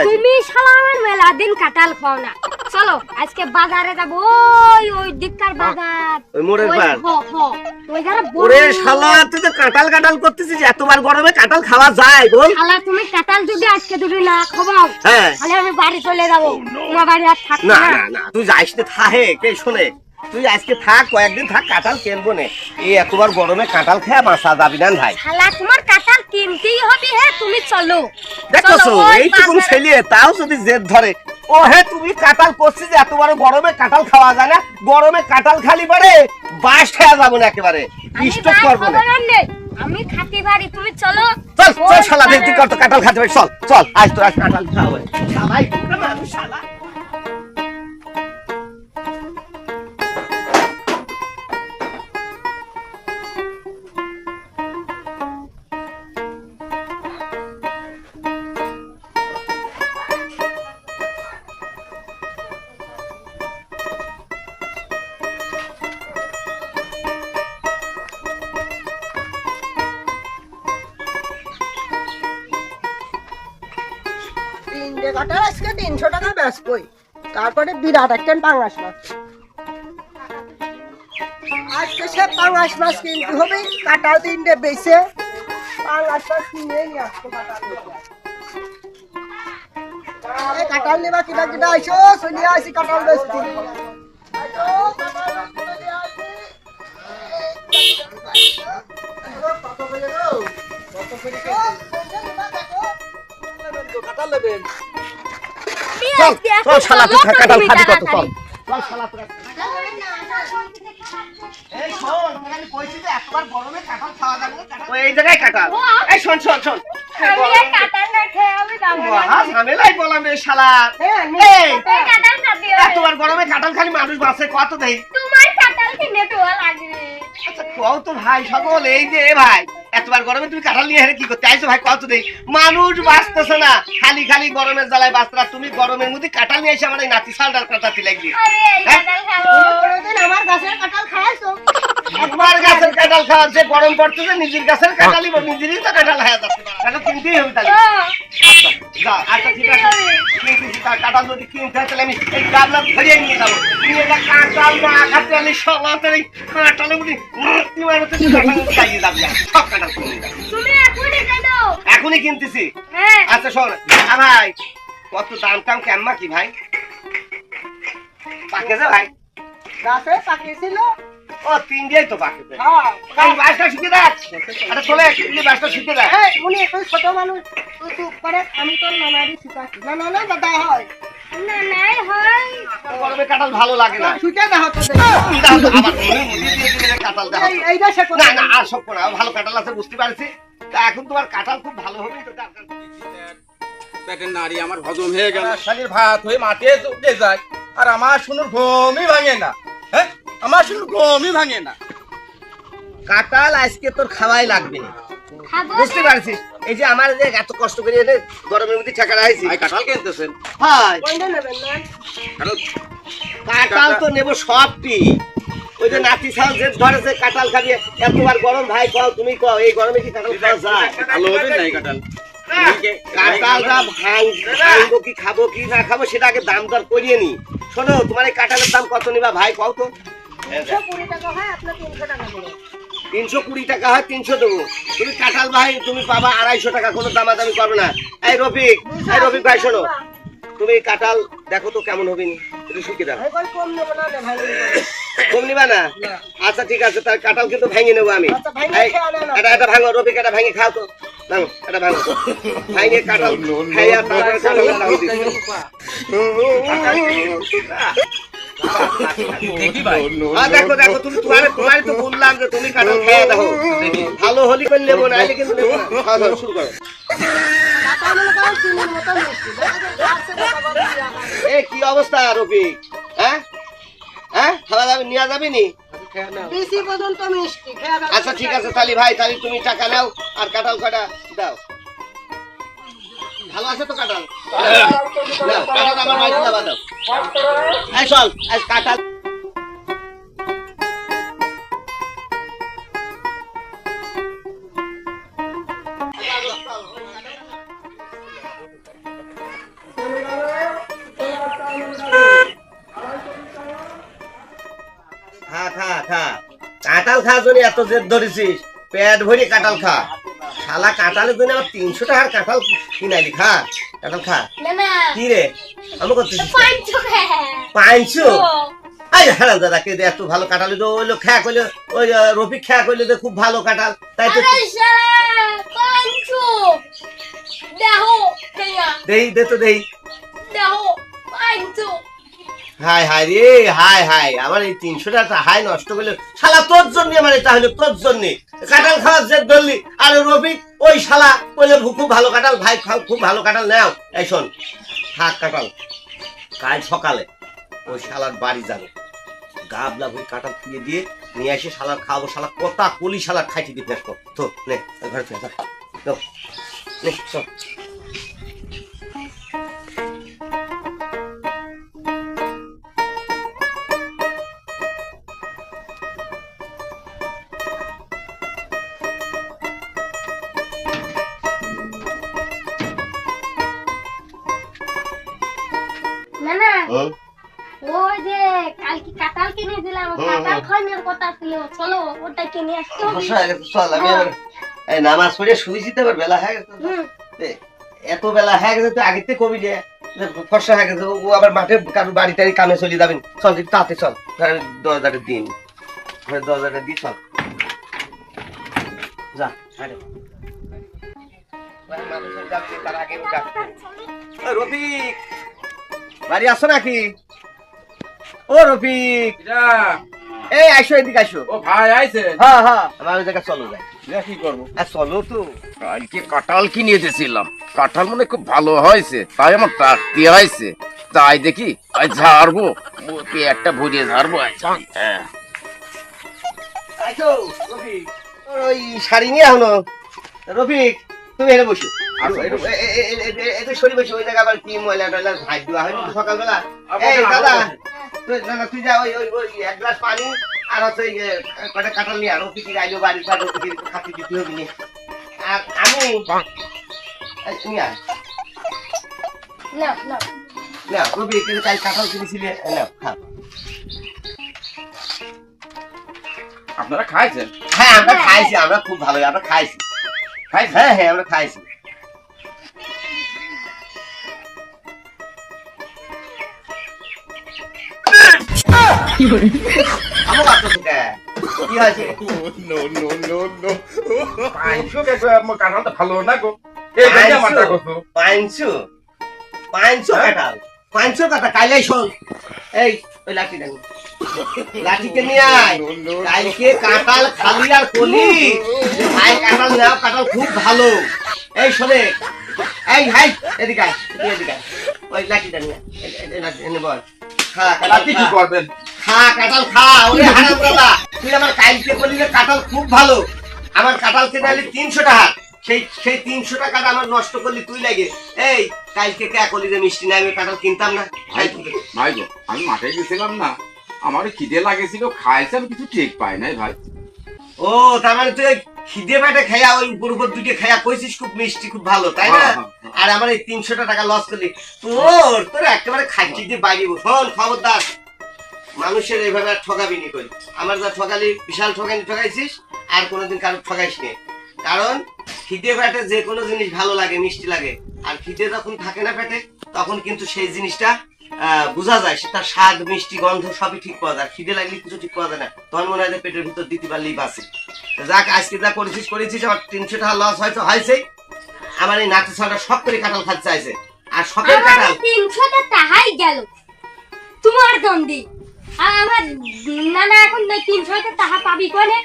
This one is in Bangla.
তুমি শালা আমার মেলা দিন কাঁঠাল খাও না। চলো আজকে বাজারে যাব, ওই দিককার বাজার, ওই মোড়ের পার। ওই যারা ওরে শালা তুই তো কাঁঠাল কাঁঠাল করতেছিস, এতবার গরমে কাঁঠাল খাওয়া যায় বল? শালা তুমি কাঁঠাল যদি আজকে দুটো না খাও তাহলে আমি বাড়ি চলে যাব, তোমার বাড়ি আর থাকবো না না। না না তুই যাইস না, থাহে কে শোনে, তুই আজকে থাক, কয়েকদিন থাক, কাঁঠাল কিনবো না। এই এতবার গরমে কাঁঠাল খেয়ে বাঁচা যাবি না ভাই। শালা তোমার কাঁঠাল কিনতেই হবে, হে তুমি চলো। দেখছো এইটুকু ছেলে তাও যদি জেদ ধরে, ও হে তুমি কাঁঠাল করছিস যে এতবার গরমে কাঁঠাল খাওয়া যায় না, গরমে কাঁঠাল খালি পারে বাস খেয়া যাবো না, একেবারে স্টপ করবো না। আমি খাতি বাড়ি, তুমি চলো। চল চল শালা দেখতে কত কাঁঠাল খাতে পারি, চল চল আজ তো আজ কাঁঠাল খাওয়া শালাই কোনটা মানুষ শালা। কাঁঠাল আজকে 300 টাকা বেচবই, তারপরে বিরাট একটা পাঙ্গাস মাছ। আজকে সে পাঙ্গাস মাছ কিনতে হবে, কাঁঠাল 3টে বেচে পাঙ্গাস মাছ কিনে নিয়ে আসবো। কাঁঠাল নেবা কিনা কিনা আইসো, চলে আসি কাঁঠাল বেচতে। কাঁঠাল নেবেন? চল চল শালা তুই কাঁঠাল খাবি কত, চল চল শালা তুই। এই শোন আমি কইছি যে একবার গরমে কাঁঠাল খাওয়া যাবে না, ওই এই জায়গায় কাঁঠাল। এই শোন শোন শোন, আমি এই কাঁঠাল না খেয়ে আমি যাবো না। মহা ঝামেলাই বললাম রে শালা। এই কাঁঠাল খাবি? এতবার গরমে কাঁঠাল খালি মানুষ বাঁচে কত দেই? তোমার কাঁঠাল কিনে তো লাগবে। আচ্ছা কও তো ভাই সকল, এই যে ভাই এতবার গরমে তুমি কাঁঠাল নিয়ে হেরে কি করতে আইছো ভাই, কত দেই? মানুষ বাঁচতেছে না, খালি খালি গরমের জ্বালায় বাঁচতে, তুমি গরমের মধ্যে কাঁঠাল নিয়ে এসে আমার এই নাতি শালটার কাঁঠাল লাগবে। আরে এই কাঁঠাল খাবো। কোনোদিন আমার গাছের কাঁঠাল খাইছো? একবার গাছের কাঁঠাল খাওয়া, যে গরম পড়তেছে নিজের গাছের কাঁঠালই নিজেরই তো কাঁঠাল হয়ে যাচ্ছে, কাঁঠাল কিনতেই হবে তাহলে। যা আচ্ছা ঠিক আছে, কিনতেছি, কাঁঠাল যদি কিনতে হয় তাহলে আমি এই গাবলা ধরিয়ে নিয়ে যাবো, নিয়ে যা কাঁঠাল না খাতে আমি সবাতের এই কাঁঠালের মধ্যে খাইয়ে যাবি, সব কাঁঠাল কিনে যাবো। তুমি এখনই কেন? এখনই কিনতেছি। হ্যাঁ আচ্ছা শোন ভাই, কত দাম টাম কেমন কি ভাই? পাকেছে ভাই? গাছে পাকিয়েছিল। ও 3 তো পাকেছে। হ্যাঁ এই বাসটা শিখে দেখ, আরে চলে এই বাসটা শিখে দেখ। উনি একটু ছোট মানুষ, তুই চুপ করে, আমি তোর নানারই শিখাচ্ছি। না না না দাদা হয় না নাই হয়। গরমে কাঁঠাল ভালো লাগে না। শুকে দেখো তো দাও তো, আবার মুড়ি দিয়ে দিলে কাঁঠাল দাও। এইটা সে না না আর সব না, ভালো কাঁঠাল আছে বুঝতে পারছি। তা এখন তোমার কাঁঠাল খুব ভালো হবে তো, পেটের নাড়ি আমার হজম হয়ে গেল, শালির ভাত হয়ে মাঠে উঠে যায়, আর আমার শুনুর ঘুমই ভাঙে না। হ্যাঁ আমার শুনুর ঘুমই ভাঙে না। কাঁঠাল আজকে তোর খাওয়াই লাগবে না, খাবো বুঝতে পারছিস? এই যে আমার যে এত কষ্ট করে এনে গরমের মধ্যে টাকা রাখছি, ভাই কাঁঠাল কিনতেছেন? হয় কোনটা নেবেন না? কাঁঠাল তো নেবো সবটি। ওই যে নাতি সাল যে ধরেছে কাঁঠাল খাবি, এতবার গরম ভাই কও, তুমি কও এই গরমে কি কাঁঠাল খাওয়া যায়? ভালো হবে নাই কাঁঠাল? কাঁঠালটা ভাঙবো কি খাবো কি না খাবো সেটা আগে দাম দর করিয়ে নি। শোনো তোমার এই কাঁঠালের দাম কত নিবা ভাই কও তো? 120 টাকা হয়, আপনার 300 টাকা করে। 320 টাকা হয়, 300 দেবো। তুমি কাঁঠাল ভাই তুমি পাবা 250 টাকা, কোনো দামাদামি করবে না। এই রফিক ভাই শোনো, তুমি কাঁঠাল দেখো তো কেমন হবে নি, একটু শুকিয়ে দাও। আমি কই কম নেব না রে ভাই। কম নিবা না? আচ্ছা ঠিক আছে, তার কাঁঠাল কিন্তু ভেঙে নেবো আমি। আচ্ছা, ভেঙে এই, খেয়ে নাও। এটা ভাঙো রফিক, এটা ভেঙে খাও তো, ভাঙো এটা ভাঙো, ভেঙে কাঁঠাল খাইয়া তারপরে কাঁঠালটা লাগাই দিচ্ছি। দেখি ভাই দেখো দেখো, তুমি তোমার তো বললাম যে তুমি কাঁঠাল খেয়ে দেখো, ভালো হলি করে নেবো না, কিন্তু নেবো না। খাওয়া দাওয়া শুরু করো। টাকা মনে করো চিনির মতো মিষ্টি। দেখো গাছে বাবা দিয়া খায়। এ কি অবস্থা রফিক? হ্যাঁ হ্যাঁ খাওয়া যাবে, নিয়ে যাবি নি? বেশি পর্যন্ত মিষ্টি খেয়ে দাও। আচ্ছা ঠিক আছে তাহলে ভাই, তাহলে তুমি টাকা নাও আর কাঁঠাল কটা দাও। ভালো আছে তো কাঁঠাল? নাও, কাঁঠাল আমার বাড়িতে যাবা দাও। এই চল আজ কাঁঠাল কাঁঠাল খাওয়ার জন্য এত জেদ ধরেছিস, পেট ভরে কাঁঠাল খা। শালা কাঁঠালের জন্য আমার 300 টাকার কাঁঠাল কিনাইলি, খা কাঁঠাল খা। না না কি রে আমি করতেছিস পাঁচশো খায়। 500? আই হারাম দাদা কে এত ভালো কাঁঠাল তো ওই লোক খেয়া কইলো, ওই রফিক খেয়া কইলো যে খুব ভালো কাঁঠাল, তাই তো আরে শালা পাঁচশো দেখো কেয়া দেই দে তো দেই। দেখো পাঁচশো। হাই হাই রে হাই হাই, আমার এই 300 টাকা হাই নষ্ট করলে শালা তোর জন্য, আমার এটা হলো তোর জন্য কাঁঠাল খাওয়ার জেদ ধরলি। আর রফিক ওই শালা কইলে খুব ভালো কাঁঠাল, ভাই খাও খুব ভালো কাঁঠাল নাও। এই শোন থাক কাঁঠাল, কাল সকালে ওই শালার বাড়ি যাবে, গাবলা ওই কাঁঠাল খুঁজে দিয়ে নিয়ে এসে শালার খাওয়াবো। শালা কটা কলি শালার খাইতে দিতে আসবো তো। নে ঘরে চল নে চল। না না ওই যে কালকে কাঁঠাল কিনে দিলাম, কাঁঠাল খাওয়ানোর কথা ছিল, চলো ওটা কিনে আসতে হবে। চল আমি এবার এই নামাজ পড়ে শুয়েছি তো, এবার বেলা হয়ে গেছে। এত বেলা হয়ে গেছে তো আগে থেকে কবি যে ফর্সা হয়ে গেছে, ও আবার মাঠে কারো বাড়ি টাড়ি কামে চলে যাবেন। চল একটু তাতে চল, দরজাটা দিন, দরজাটা দি চল যা। রফিক বাড়ি আসো নাকি? ও রফিক এই আইসো, এদিকে আইসো। ও ভাই আইছে? হ্যাঁ হ্যাঁ আমার ওই জায়গায় চলো যাই। কি করবো? চলো তো। কালকে কাঁঠাল কিনে দিয়েছিলাম, কাঁঠাল মনে খুব ভালো হয়েছে, তাই আমার তাকতে হয়েছে। তাই দেখি আজ ঝাড়বো, একটা ভরিয়ে ঝাড়বো। হ্যাঁ আইসো রফিক, তোর ওই শাড়ি নিয়ে এখনো। রফিক তুমি এনে বসো, এত সরি বসো। ওই জায়গায় আবার কি ময়লা টয়লা ভাই দেওয়া হয় সকালবেলা। এই দাদা তুই যা, ওই ওই ওই এক গ্লাস পানি আর হচ্ছে কটা কাঁঠাল নিয়ে। আর রফিক আইলো বাড়ির কাছে, খাতে দিতে হবে নি। আর আমি নিয়ে আয় না না না। রফিক কাল কাঁঠাল কিনেছিলে, না খা। আপনারা খাইছেন? হ্যাঁ আমরা খাইছি, আমরা খুব ভালো, আমরা খাইছি। হ্যাঁ হ্যাঁ আমরা খাইছি। আমার বাচ্চা তো কে? কি হয়েছে? কাঁঠালটা ভালো না গো, এই জন্য মাথা কত। 500 কাঁঠাল, 500 কাঁঠাল কাইলাই শোন। এই ওই লাঠি দেন, লাঠিকে নিয়ে আয়। কালকে কাঁঠাল খালি আর কলি, ভাই কাঁঠাল নাও, কাঁঠাল খুব ভালো। এই শোনে, এই হাই এদিকে আয়, এদিকে আয়। ওই লাঠিটা নিয়ে এনে বল। খা কাঁঠাল কি করবেন? খা কাঁঠাল খা। ওরে হারাম দাদা, তুই আমার কালকে বলি যে কাঁঠাল খুব ভালো, আমার কাঁঠাল কিনে আনলি 300 টাকা, সেই 300 টাকাটা আমার নষ্ট করলি তুই লাগে। এই কালকে কে করলি যে মিষ্টি না আমি কাঁঠাল কিনতাম না। ভাই গো, আমি মাঠে গেছিলাম না, আমার খিদে লাগেছিল, খাইছে, আমি কিছু ঠিক পাই নাই ভাই। ও তার মানে তুই খিদে পেটে খাইয়া ওই উপর উপর দুটো খাইয়া কইছিস খুব মিষ্টি খুব ভালো, তাই না? আর আমার এই 300 টাকা লস করলি। তোর তোর একেবারে খাইছি দিয়ে বাইরে শোন, খবরদার মানুষের এইভাবে আর ঠকাবি নি কই। আমার যা ঠকালি বিশাল ঠকাইছিস, আর কোনোদিন কারো ঠকাইস নি। কারণ খিদে পেটে যে কোনো জিনিস ভালো লাগে, মিষ্টি লাগে। আর খিদে যখন থাকে না পেটে, তখন কিন্তু সেই জিনিসটা বোঝা যায়, সেটা স্বাদ মিষ্টি গন্ধ সবই ঠিক পাওয়া যায়। খিদে লাগলে কিছু ঠিক পাওয়া যায় না, তখন মনে হয় যে পেটের ভিতর দিতে পারলেই বাঁচে। যাক আজকে যা করেছিস আমার 300 টাকা লস হয়তো হয়েছে। আমার এই নাতি ছাড়া সব করে কাঁঠাল খাতে চাইছে, আর সবের কাঁঠাল 300 টাকাই গেল তোমার দন্দি। আর আমার নানা এখন 300 টাকা পাবি কোনে?